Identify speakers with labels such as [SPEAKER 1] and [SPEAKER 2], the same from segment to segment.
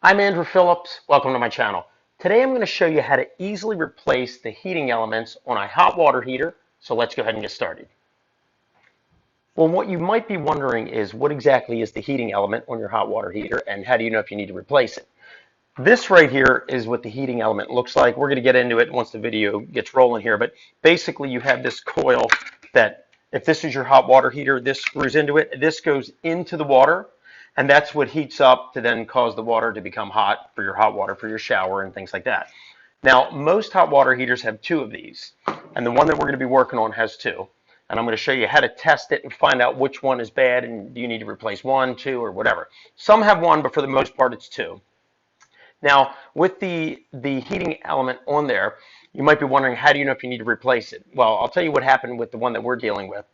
[SPEAKER 1] I'm Andrew Phillips. Welcome to my channel. Today I'm going to show you how to easily replace the heating elements on a hot water heater. So let's go ahead and get started. Well, what you might be wondering is what exactly is the heating element on your hot water heater and how do you know if you need to replace it? This right here is what the heating element looks like. We're going to get into it once the video gets rolling here, but basically you have this coil that if this is your hot water heater, this screws into it. This goes into the water, and that's what heats up to then cause the water to become hot for your hot water for your shower and things like that. Now, most hot water heaters have two of these, and the one that we're going to be working on has two. And I'm going to show you how to test it and find out which one is bad and do you need to replace one, two, or whatever. Some have one, but for the most part, it's two. Now, with the heating element on there, you might be wondering, how do you know if you need to replace it? Well, I'll tell you what happened with the one that we're dealing with.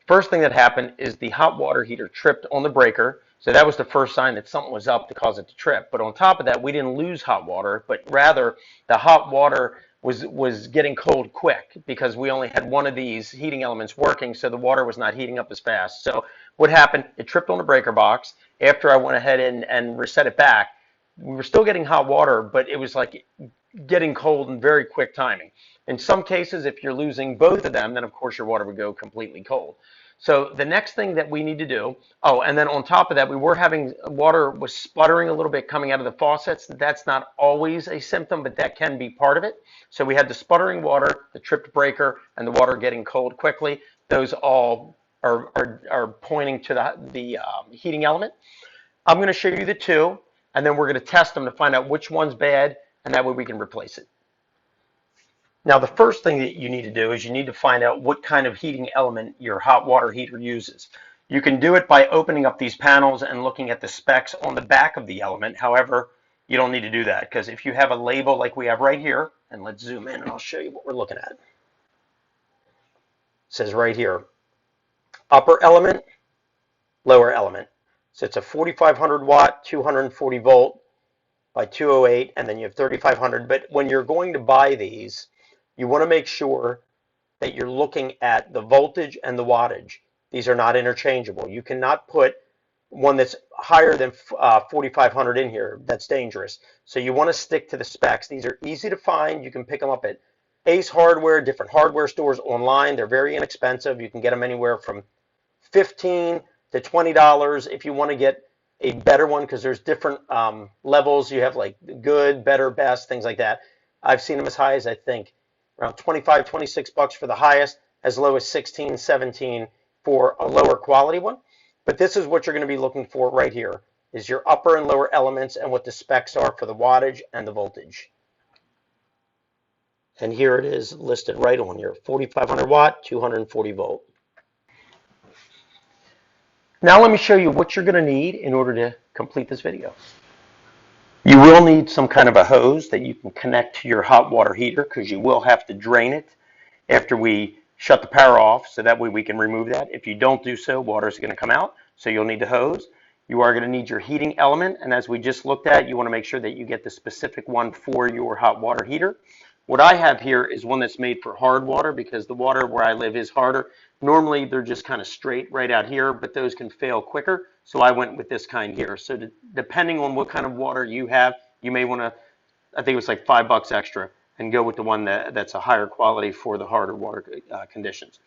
[SPEAKER 1] First thing that happened is the hot water heater tripped on the breaker. So that was the first sign that something was up to cause it to trip. But on top of that, we didn't lose hot water, but rather the hot water was getting cold quick because we only had one of these heating elements working, so the water was not heating up as fast. So what happened, it tripped on the breaker box. After I went ahead and reset it back, we were still getting hot water, but it was like getting cold in very quick timing. In some cases, if you're losing both of them, then of course your water would go completely cold. So the next thing that we need to do, oh, and then on top of that, we were having water was sputtering a little bit coming out of the faucets. That's not always a symptom, but that can be part of it. So we had the sputtering water, the tripped breaker, and the water getting cold quickly. Those all are pointing to the heating element. I'm going to show you the two, and then we're going to test them to find out which one's bad, and that way we can replace it. Now, the first thing that you need to do is you need to find out what kind of heating element your hot water heater uses. You can do it by opening up these panels and looking at the specs on the back of the element. However, you don't need to do that because if you have a label like we have right here, and let's zoom in and I'll show you what we're looking at. It says right here, upper element, lower element. So it's a 4,500 watt, 240 volt by 208, and then you have 3,500. But when you're going to buy these, you want to make sure that you're looking at the voltage and the wattage. These are not interchangeable. You cannot put one that's higher than 4,500 in here. That's dangerous. So you want to stick to the specs. These are easy to find. You can pick them up at Ace Hardware, different hardware stores online. They're very inexpensive. You can get them anywhere from $15 to $20 if you want to get a better one, because there's different levels. You have like good, better, best, things like that. I've seen them as high as I think around 25, 26 bucks for the highest, as low as 16, 17 for a lower quality one. But this is what you're going to be looking for right here, is your upper and lower elements and what the specs are for the wattage and the voltage. And here it is listed right on here, 4,500 watt, 240 volt. Now let me show you what you're going to need in order to complete this video. You will need some kind of a hose that you can connect to your hot water heater because you will have to drain it after we shut the power off, so that way we can remove that. If you don't do so, water is going to come out, so you'll need the hose. You are going to need your heating element, and as we just looked at, you want to make sure that you get the specific one for your hot water heater. What I have here is one that's made for hard water because the water where I live is harder. Normally they're just kind of straight right out here, but those can fail quicker. So I went with this kind here. So depending on what kind of water you have, you may want to, I think it was like $5 extra, and go with the one that's a higher quality for the harder water conditions.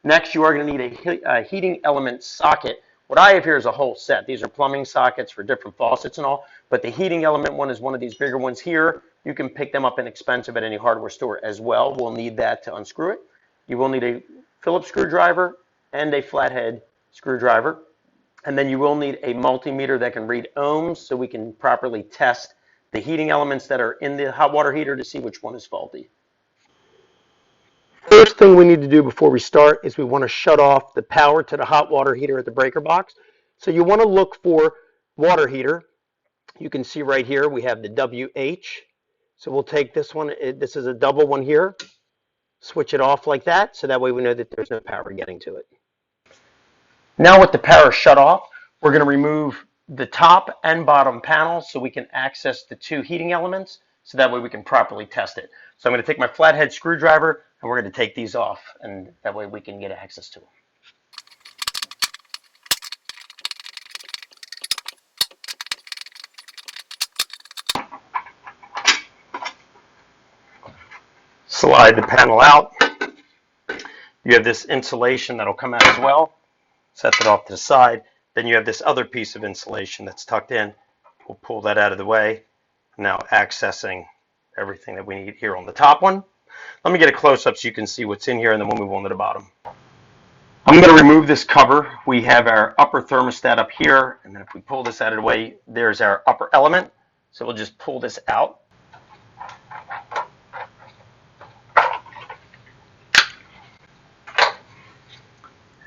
[SPEAKER 1] Next, you are going to need a heating element socket. What I have here is a whole set. These are plumbing sockets for different faucets and all, but the heating element one is one of these bigger ones here. You can pick them up inexpensive at any hardware store as well. We'll need that to unscrew it. You will need a Phillips screwdriver and a flathead screwdriver. And then you will need a multimeter that can read ohms so we can properly test the heating elements that are in the hot water heater to see which one is faulty. First thing we need to do before we start is we want to shut off the power to the hot water heater at the breaker box. So you want to look for water heater. You can see right here we have the WH. So we'll take this one. This is a double one here. Switch it off like that, so that way we know that there's no power getting to it. Now with the power shut off, we're going to remove the top and bottom panels so we can access the two heating elements, so that way we can properly test it. So I'm going to take my flathead screwdriver and we're going to take these off, and that way we can get access to them. slide the panel out. You have this insulation that'll come out as well. Set that off to the side. Then you have this other piece of insulation that's tucked in. We'll pull that out of the way. Now accessing everything that we need here on the top one. Let me get a close-up so you can see what's in here, and then we'll move on to the bottom. I'm going to remove this cover. We have our upper thermostat up here, and then if we pull this out of the way, there's our upper element. So we'll just pull this out.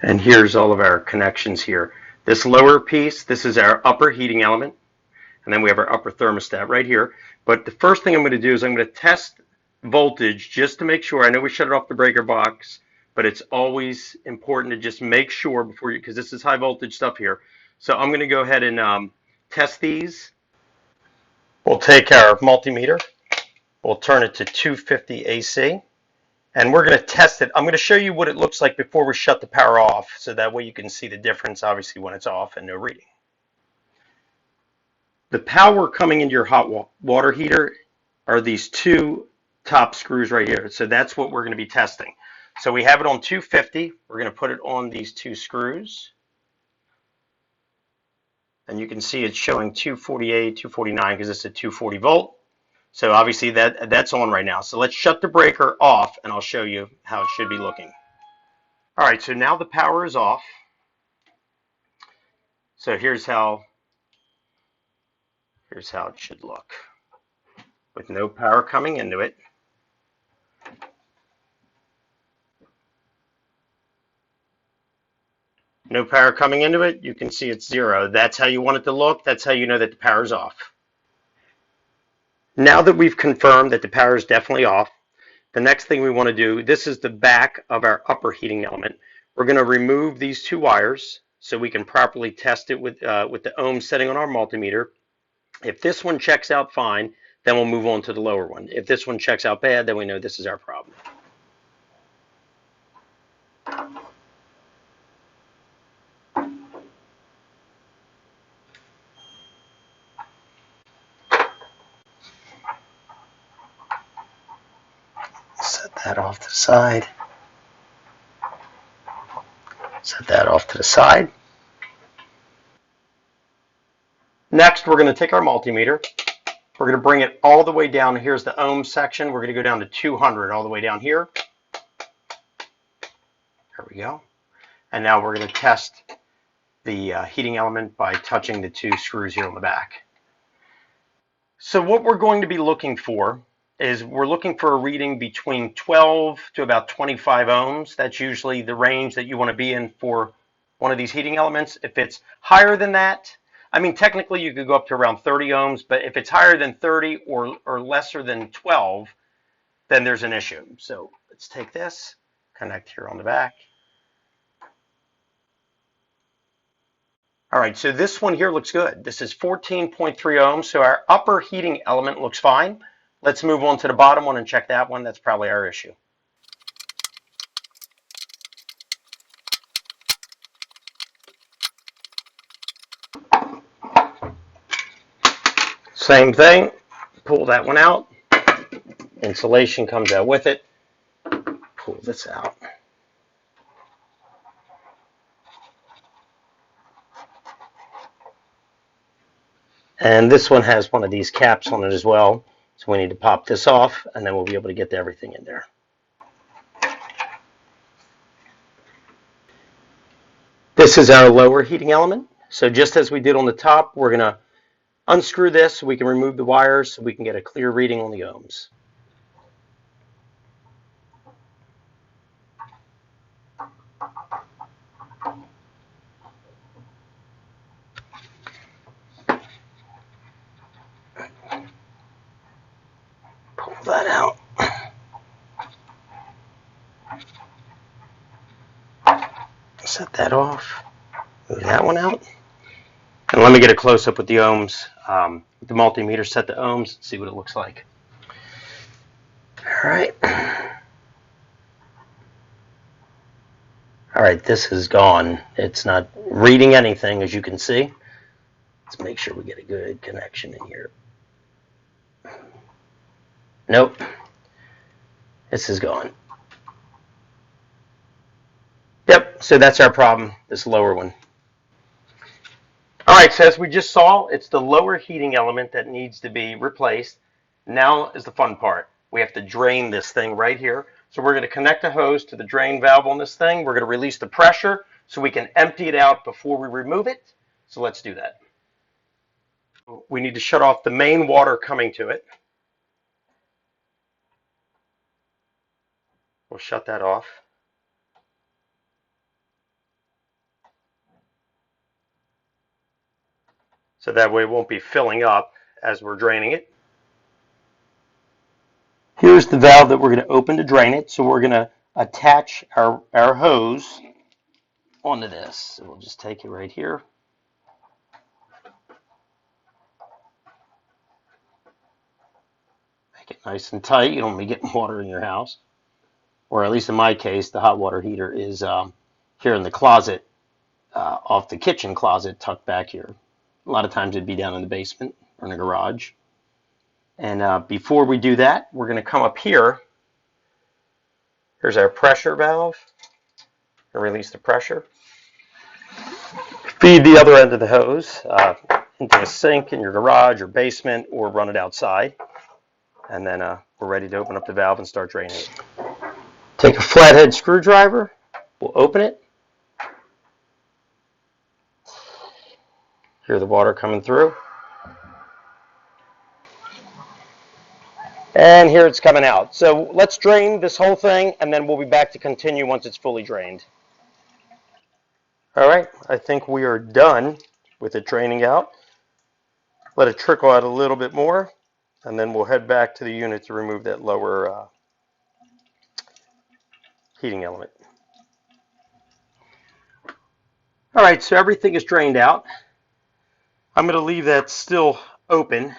[SPEAKER 1] And here's all of our connections here. This lower piece, this is our upper heating element, and then we have our upper thermostat right here. But the first thing I'm going to do is I'm going to test voltage just to make sure. I know we shut it off the breaker box, but it's always important to just make sure before you, because this is high voltage stuff here. So I'm going to go ahead and test these. We'll take our multimeter, we'll turn it to 250 AC, and we're going to test it. I'm going to show you what it looks like before we shut the power off, so that way you can see the difference, obviously, when it's off and no reading. The power coming into your hot water heater are these two top screws right here. So that's what we're going to be testing. So we have it on 250. We're going to put it on these two screws. And you can see it's showing 248, 249 because it's a 240 volt. So obviously that's on right now. So let's shut the breaker off and I'll show you how it should be looking. All right, so now the power is off. So here's how it should look with no power coming into it. No power coming into it, you can see it's zero. That's how you want it to look. That's how you know that the power's off. Now that we've confirmed that the power is definitely off, the next thing we want to do, this is the back of our upper heating element. We're going to remove these two wires so we can properly test it with the ohm setting on our multimeter. If this one checks out fine, then we'll move on to the lower one. If this one checks out bad, then we know this is our problem. Set that off to the side. Set that off to the side. Next, we're going to take our multimeter. We're going to bring it all the way down. Here's the ohm section. We're going to go down to 200 all the way down here. There we go. And now we're going to test the heating element by touching the two screws here on the back. So what we're going to be looking for is we're looking for a reading between 12 to about 25 ohms. That's usually the range that you want to be in for one of these heating elements. If it's higher than that, I mean, technically you could go up to around 30 ohms, but if it's higher than 30 or lesser than 12, then there's an issue. So let's take this, connect here on the back. All right, so this one here looks good. This is 14.3 ohms, so our upper heating element looks fine. Let's move on to the bottom one and check that one. That's probably our issue. Same thing, pull that one out. Insulation comes out with it. Pull this out. And this one has one of these caps on it as well. So we need to pop this off, and then we'll be able to get everything in there. This is our lower heating element. So just as we did on the top, we're going to unscrew this so we can remove the wires so we can get a clear reading on the ohms. Pull that out. Set that off. Move that one out. And let me get a close-up with the ohms. With the multimeter, set the ohms, and see what it looks like. All right. All right, this is gone. It's not reading anything, as you can see. Let's make sure we get a good connection in here. Nope. This is gone. Yep, so that's our problem, this lower one. All right, so as we just saw, it's the lower heating element that needs to be replaced. Now is the fun part. We have to drain this thing right here. So we're going to connect a hose to the drain valve on this thing. We're going to release the pressure so we can empty it out before we remove it. So let's do that. We need to shut off the main water coming to it. We'll shut that off. So that way it won't be filling up as we're draining it. Here's the valve that we're going to open to drain it. So we're going to attach our hose onto this. So we'll just take it right here. Make it nice and tight. You don't want to be getting water in your house. Or at least in my case, the hot water heater is here in the closet, off the kitchen closet, tucked back here. A lot of times it'd be down in the basement or in the garage. And before we do that, we're going to come up here. Here's our pressure valve. And release the pressure. Feed the other end of the hose into a sink in your garage or basement, or run it outside. And then we're ready to open up the valve and start draining it. Take a flathead screwdriver. We'll open it. Hear the water coming through. And here it's coming out. So let's drain this whole thing, and then we'll be back to continue once it's fully drained. All right, I think we are done with it draining out. Let it trickle out a little bit more, and then we'll head back to the unit to remove that lower heating element. All right, so everything is drained out. I'm going to leave that still open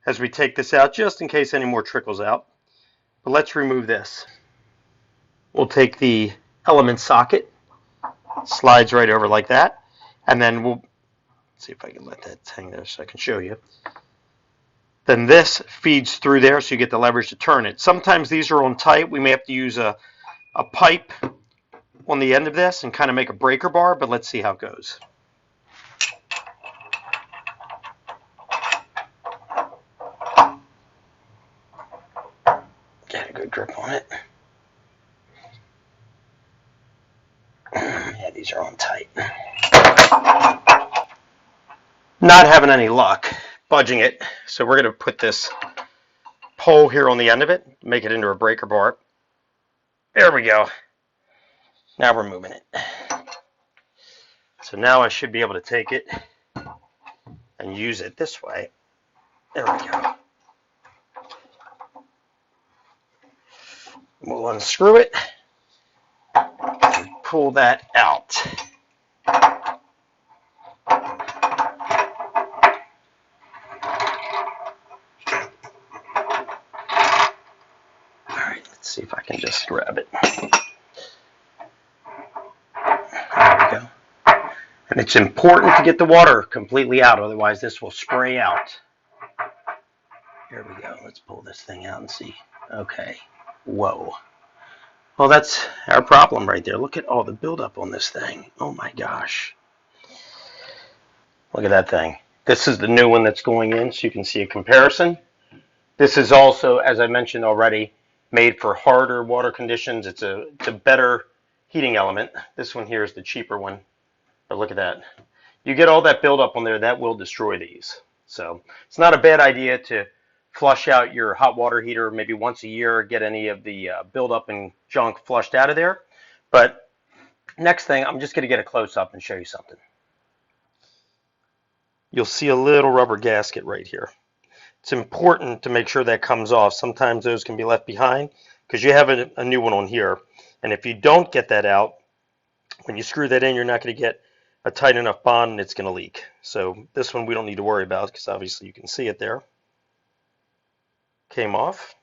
[SPEAKER 1] as we take this out, just in case any more trickles out. But let's remove this. We'll take the element socket, slides right over like that, and then we'll see if I can let that hang there so I can show you. Then this feeds through there so you get the leverage to turn it. Sometimes these are on tight. We may have to use a pipe on the end of this and kind of make a breaker bar, but let's see how it goes. Get a good grip on it. Yeah, these are on tight. Not having any luck budging it, so we're going to put this pole here on the end of it, make it into a breaker bar. There we go. Now we're moving it. So now I should be able to take it and use it this way. There we go. We'll unscrew it and pull that out. Let's see if I can just grab it. There we go. And it's important to get the water completely out, otherwise this will spray out. There we go. Let's pull this thing out and see. Okay. Whoa. Well, that's our problem right there. Look at all the buildup on this thing. Oh my gosh. Look at that thing. This is the new one that's going in, so you can see a comparison. This is also, as I mentioned already, made for harder water conditions. It's a better heating element. This one here is the cheaper one. But look at that. You get all that buildup on there, that will destroy these. So it's not a bad idea to flush out your hot water heater maybe once a year, get any of the buildup and junk flushed out of there. But next thing, I'm just going to get a close-up and show you something. You'll see a little rubber gasket right here. It's important to make sure that comes off. Sometimes those can be left behind because you have a new one on here. And if you don't get that out, when you screw that in, you're not going to get a tight enough bond and it's going to leak. So this one we don't need to worry about because obviously you can see it there. Came off.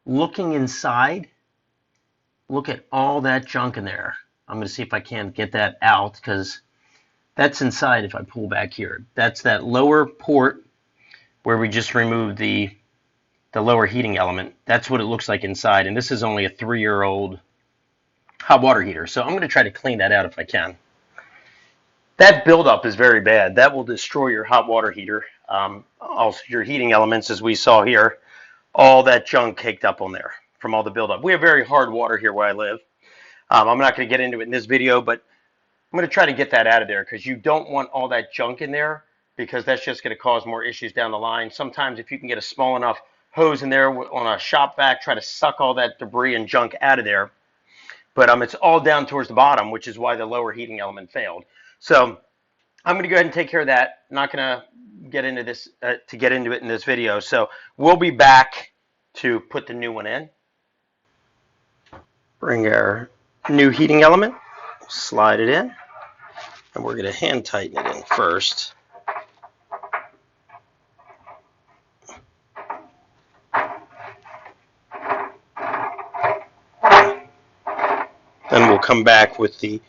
[SPEAKER 1] Looking inside, look at all that junk in there. I'm going to see if I can get that out because That's inside. If I pull back here, that's that lower port where we just removed the lower heating element. That's what it looks like inside, and this is only a 3-year-old hot water heater. So I'm going to try to clean that out if I can. That buildup is very bad. That will destroy your hot water heater. Also your heating elements, as we saw here, all that junk caked up on there from all the buildup. We have very hard water here where I live. I'm not going to get into it in this video, but I'm going to try to get that out of there because you don't want all that junk in there, because that's just going to cause more issues down the line. Sometimes if you can get a small enough hose in there on a shop vac, try to suck all that debris and junk out of there. But it's all down towards the bottom, which is why the lower heating element failed. So I'm going to go ahead and take care of that. I'm not going to get into this in this video. So we'll be back to put the new one in. Bring our new heating element, slide it in, and we're going to hand tighten it in first. Then we'll come back with the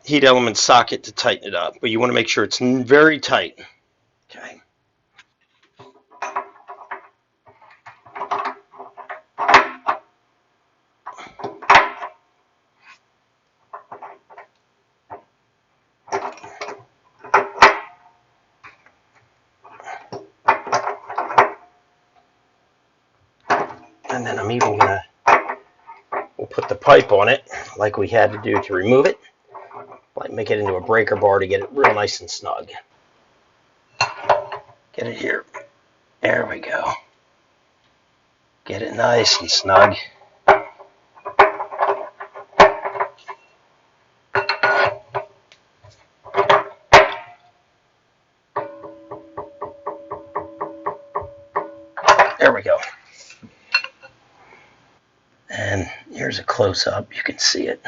[SPEAKER 1] heat element socket to tighten it up, but you want to make sure it's very tight. Okay. And then I'm even gonna, we'll put the pipe on it like we had to do to remove it. Like make it into a breaker bar to get it real nice and snug. Get it here. There we go. Get it nice and snug. There we go. And here's a close-up. You can see it.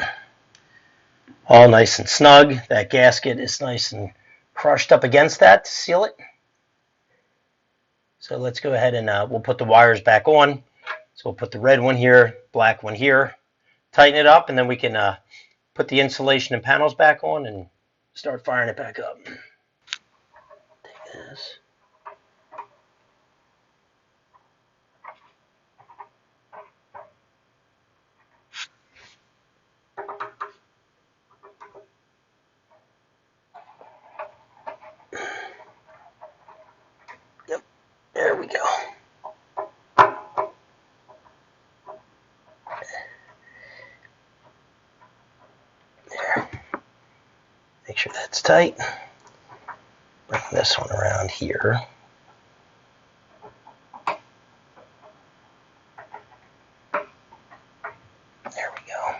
[SPEAKER 1] All nice and snug. That gasket is nice and crushed up against that to seal it. So let's go ahead and we'll put the wires back on. So we'll put the red one here, black one here, tighten it up, and then we can put the insulation and panels back on and start firing it back up. Take this. Yep, there we go. There. Make sure that's tight. Bring this one around here. There we go.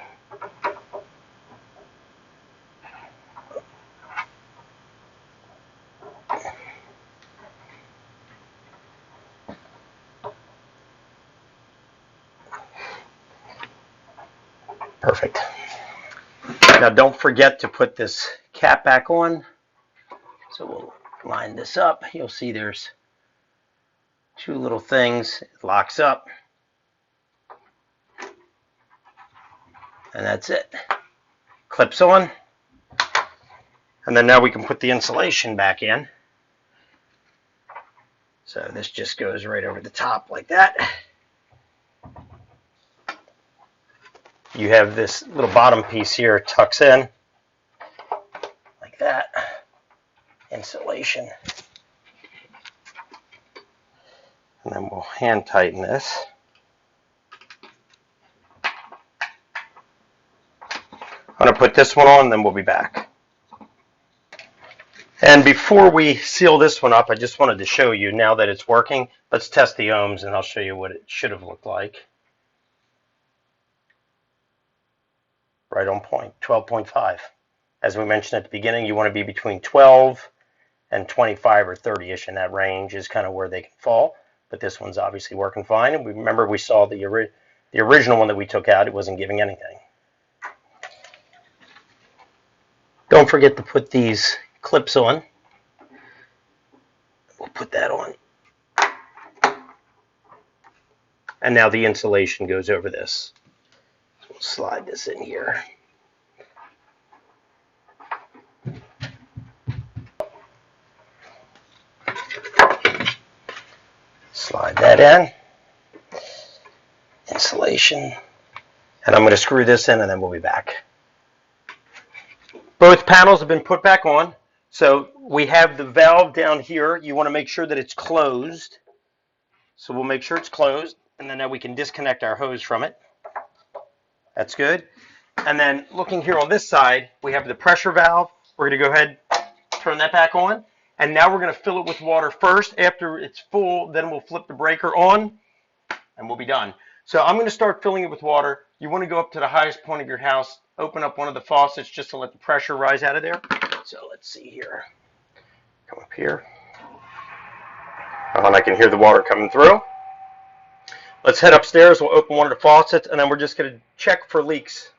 [SPEAKER 1] Perfect. Now don't forget to put this cap back on. So we'll line this up. You'll see there's two little things. It locks up. And that's it. Clips on. And then now we can put the insulation back in. So this just goes right over the top like that. You have this little bottom piece here, tucks in like that. Insulation. And then we'll hand tighten this. I'm going to put this one on, then we'll be back. And before we seal this one up, I just wanted to show you, now that it's working, let's test the ohms and I'll show you what it should have looked like. Right on point, 12.5. As we mentioned at the beginning, you want to be between 12 and 25 or 30-ish, in that range is kind of where they can fall. But this one's obviously working fine. And we remember we saw the original one that we took out, it wasn't giving anything. Don't forget to put these clips on. We'll put that on. And now the insulation goes over this. So we'll slide this in here. Slide that in. Insulation. And I'm going to screw this in and then we'll be back. Both panels have been put back on. So we have the valve down here. You want to make sure that it's closed. So we'll make sure it's closed, and then now we can disconnect our hose from it. That's good. And then looking here on this side, we have the pressure valve. We're going to go ahead, turn that back on. And now we're going to fill it with water first. After it's full, then we'll flip the breaker on, and we'll be done. So I'm going to start filling it with water. You want to go up to the highest point of your house, open up one of the faucets just to let the pressure rise out of there. So let's see here. Come up here. And I can hear the water coming through. Let's head upstairs. We'll open one of the faucets, and then we're just going to check for leaks.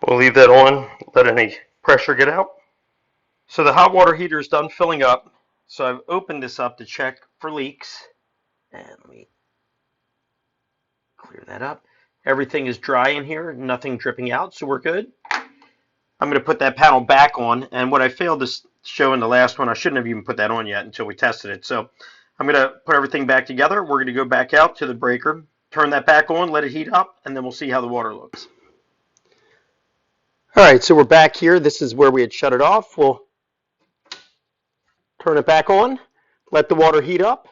[SPEAKER 1] We'll leave that on, let any pressure get out. So the hot water heater is done filling up. So I've opened this up to check for leaks. And let me clear that up. Everything is dry in here, nothing dripping out, so we're good. I'm going to put that panel back on, and what I failed to show in the last one, I shouldn't have even put that on yet until we tested it. So I'm going to put everything back together. We're going to go back out to the breaker, turn that back on, let it heat up, and then we'll see how the water looks. All right, so we're back here. This is where we had shut it off. We'll turn it back on, let the water heat up.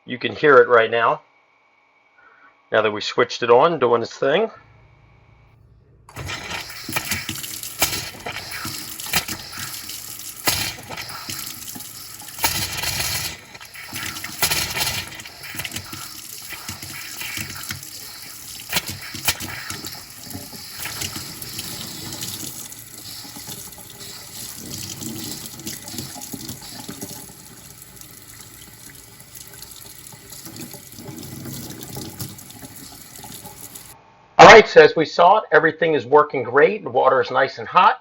[SPEAKER 1] You can hear it right now. Now that we switched it on, doing its thing. All right, so as we saw it, everything is working great. The water is nice and hot.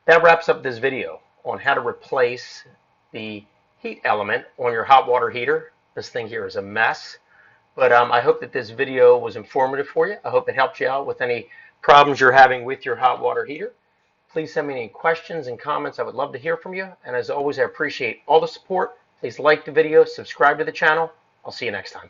[SPEAKER 1] That wraps up this video on how to replace the heat element on your hot water heater. This thing here is a mess, but I hope that this video was informative for you. I hope it helped you out with any problems you're having with your hot water heater. Please send me any questions and comments. I would love to hear from you. And as always, I appreciate all the support. Please like the video, subscribe to the channel. I'll see you next time.